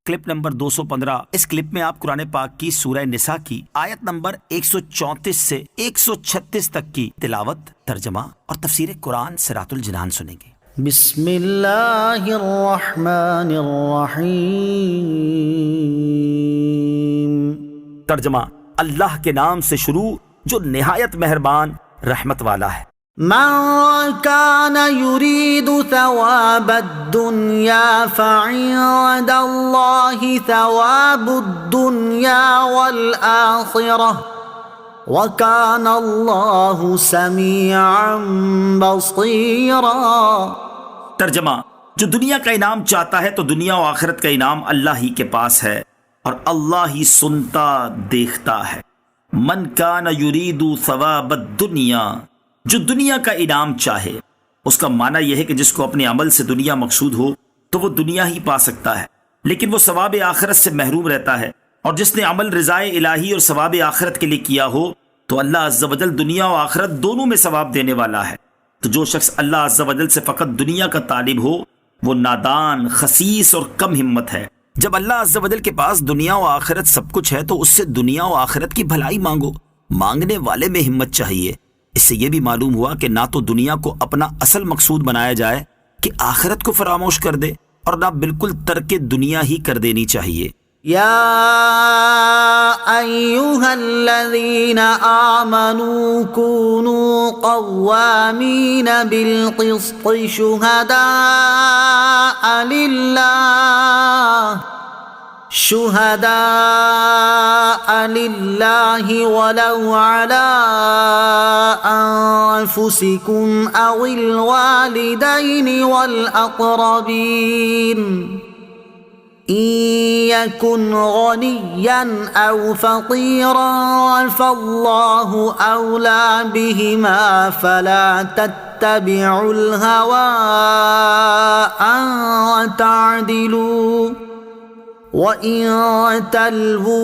Clip number 215۔ اس clip میں آپ قرآن پاک کی سورہ نساء کی آیت نمبر 134 سے 136 تک کی تلاوت، ترجمہ اور تفسیر قرآن صراط الجنان سنیں گے۔ بسم اللہ الرحمن الرحیم۔ ترجمہ: اللہ کے نام سے شروع جو نہایت مہربان رحمت والا ہے۔ من كان يريد ثواب الدنيا فعند الله ثواب الدنيا والآخرة وكان الله سميعا بصيرا۔ ترجمہ: جو دنیا کا انعام چاہتا ہے تو دنیا و آخرت کا انعام اللہ ہی کے پاس ہے اور اللہ ہی سنتا دیکھتا ہے۔ من کان یرید ثواب الدنیا، جو دنیا کا انعام چاہے، اس کا معنی یہ ہے کہ جس کو اپنے عمل سے دنیا مقصود ہو تو وہ دنیا ہی پا سکتا ہے، لیکن وہ ثواب آخرت سے محروم رہتا ہے۔ اور جس نے عمل رضائے الہی اور ثواب آخرت کے لیے کیا ہو تو اللہ عز و جل دنیا و آخرت دونوں میں ثواب دینے والا ہے۔ تو جو شخص اللہ عز و جل سے فقط دنیا کا طالب ہو وہ نادان، خسیس اور کم ہمت ہے۔ جب اللہ عز و جل کے پاس دنیا و آخرت سب کچھ ہے تو اس سے دنیا و آخرت کی بھلائی مانگو۔ مانگنے والے میں ہمت چاہیے۔ اس سے یہ بھی معلوم ہوا کہ نہ تو دنیا کو اپنا اصل مقصود بنایا جائے کہ آخرت کو فراموش کر دے، اور نہ بالکل ترک دنیا ہی کر دینی چاہیے۔ یا ایھا الذین آمنوا کونوا قوامین بالقسط شہداء للہ ولو علی انفسکم او الوالدین والاقربین ان یکن غنیا او فقیرا فاللہ اولی بہما فلا تتبعوا الہوی ان تعدلوا وَإِن تَلْوُوا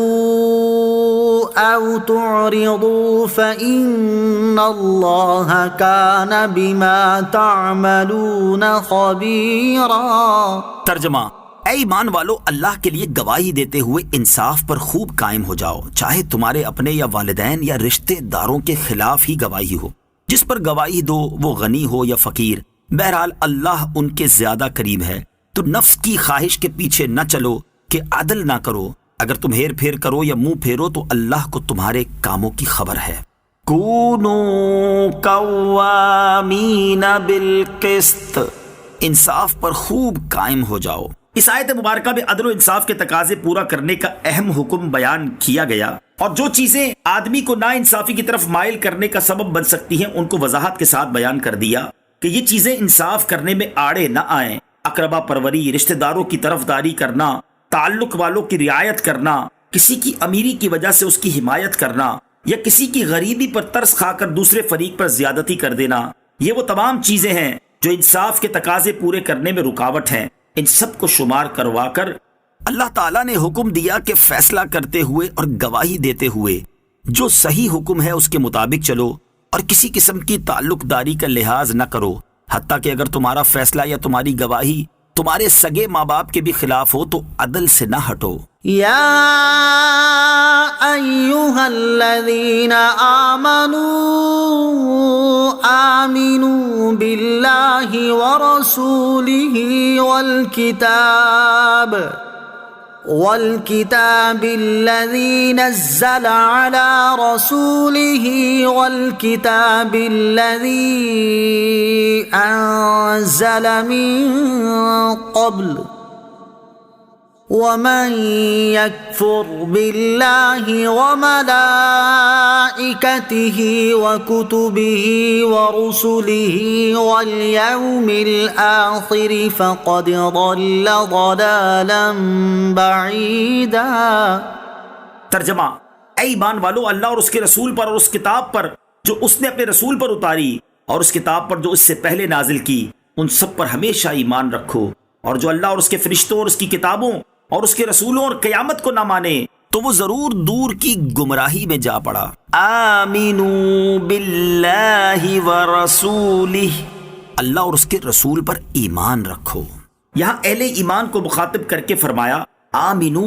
أَوْ تُعْرِضُوا فَإِنَّ اللَّهَ كَانَ بِمَا تَعْمَلُونَ خَبِيرًا۔ ترجمہ: اے ایمان والو، اللہ کے لیے گواہی دیتے ہوئے انصاف پر خوب قائم ہو جاؤ، چاہے تمہارے اپنے یا والدین یا رشتے داروں کے خلاف ہی گواہی ہو۔ جس پر گواہی دو وہ غنی ہو یا فقیر، بہرحال اللہ ان کے زیادہ قریب ہے۔ تو نفس کی خواہش کے پیچھے نہ چلو کہ عدل نہ کرو، اگر تم ہیر پھیر کرو یا منہ پھیرو تو اللہ کو تمہارے کاموں کی خبر ہے۔ کونوا قوامین بالقسط، انصاف پر خوب قائم ہو جاؤ۔ اس آیت مبارکہ میں عدل و انصاف کے تقاضے پورا کرنے کا اہم حکم بیان کیا گیا، اور جو چیزیں آدمی کو ناانصافی کی طرف مائل کرنے کا سبب بن سکتی ہیں ان کو وضاحت کے ساتھ بیان کر دیا کہ یہ چیزیں انصاف کرنے میں آڑے نہ آئیں۔ اقربا پروری، رشتہ داروں کی طرفداری کرنا، تعلق والوں کی رعایت کرنا، کسی کی امیری کی وجہ سے اس کی حمایت کرنا، یا کسی کی غریبی پر ترس کھا کر دوسرے فریق پر زیادتی کر دینا، یہ وہ تمام چیزیں ہیں جو انصاف کے تقاضے پورے کرنے میں رکاوٹ ہیں۔ ان سب کو شمار کروا کر اللہ تعالیٰ نے حکم دیا کہ فیصلہ کرتے ہوئے اور گواہی دیتے ہوئے جو صحیح حکم ہے اس کے مطابق چلو، اور کسی قسم کی تعلق داری کا لحاظ نہ کرو، حتیٰ کہ اگر تمہارا فیصلہ یا تمہاری گواہی تمہارے سگے ماں باپ کے بھی خلاف ہو تو عدل سے نہ ہٹو۔ یا ایھا الذین آمنوا آمنوا باللہ ورسولہ والکتاب الذی نزل علی رسولہ والکتاب الذی انزل من قبل ومن يكفر بالله وملائكته وكتبه ورسله واليوم الآخر فقد ضل ضلالا بعيدا۔ ترجمہ: اے ایمان والو، اللہ اور اس کے رسول پر اور اس کتاب پر جو اس نے اپنے رسول پر اتاری اور اس کتاب پر جو اس سے پہلے نازل کی، ان سب پر ہمیشہ ایمان رکھو، اور جو اللہ اور اس کے فرشتوں اور اس کی کتابوں اور اس کے رسولوں اور قیامت کو نہ مانے تو وہ ضرور دور کی گمراہی میں جا پڑا۔ آمینوا باللہ ورسولہ، اللہ اور اس کے رسول پر ایمان رکھو۔ یہاں اہل ایمان کو مخاطب کر کے فرمایا آمنو،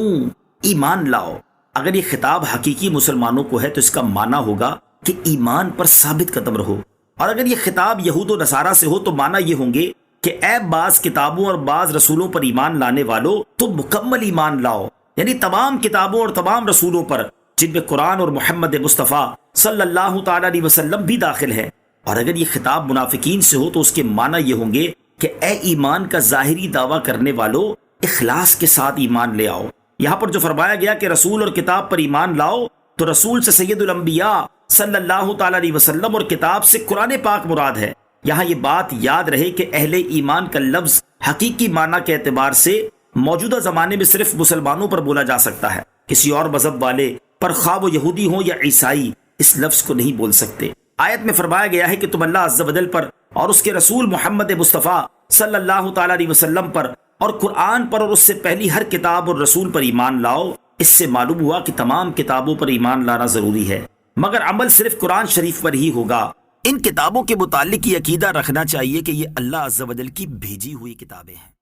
ایمان لاؤ۔ اگر یہ خطاب حقیقی مسلمانوں کو ہے تو اس کا معنی ہوگا کہ ایمان پر ثابت قدم رہو، اور اگر یہ خطاب یہود و نصارہ سے ہو تو معنی یہ ہوں گے کہ اے بعض کتابوں اور بعض رسولوں پر ایمان لانے والوں، تو مکمل ایمان لاؤ، یعنی تمام کتابوں اور تمام رسولوں پر، جن میں قرآن اور محمد مصطفیٰ صلی اللہ تعالی علیہ وسلم بھی داخل ہے۔ اور اگر یہ خطاب منافقین سے ہو تو اس کے معنی یہ ہوں گے کہ اے ایمان کا ظاہری دعویٰ کرنے والوں، اخلاص کے ساتھ ایمان لے آؤ۔ یہاں پر جو فرمایا گیا کہ رسول اور کتاب پر ایمان لاؤ، تو رسول سے سید الانبیاء صلی اللہ تعالی علیہ وسلم اور کتاب سے قرآن پاک مراد ہے۔ یہاں یہ بات یاد رہے کہ اہل ایمان کا لفظ حقیقی معنی کے اعتبار سے موجودہ زمانے میں صرف مسلمانوں پر بولا جا سکتا ہے، کسی اور مذہب والے پر، خواہ وہ یہودی ہوں یا عیسائی، اس لفظ کو نہیں بول سکتے۔ آیت میں فرمایا گیا ہے کہ تم اللہ عز و جل پر اور اس کے رسول محمد مصطفیٰ صلی اللہ تعالی علیہ وسلم پر اور قرآن پر اور اس سے پہلی ہر کتاب اور رسول پر ایمان لاؤ۔ اس سے معلوم ہوا کہ تمام کتابوں پر ایمان لانا ضروری ہے، مگر عمل صرف قرآن شریف پر ہی ہوگا۔ ان کتابوں کے متعلق یہ عقیدہ رکھنا چاہیے کہ یہ اللہ عز و جل کی بھیجی ہوئی کتابیں ہیں۔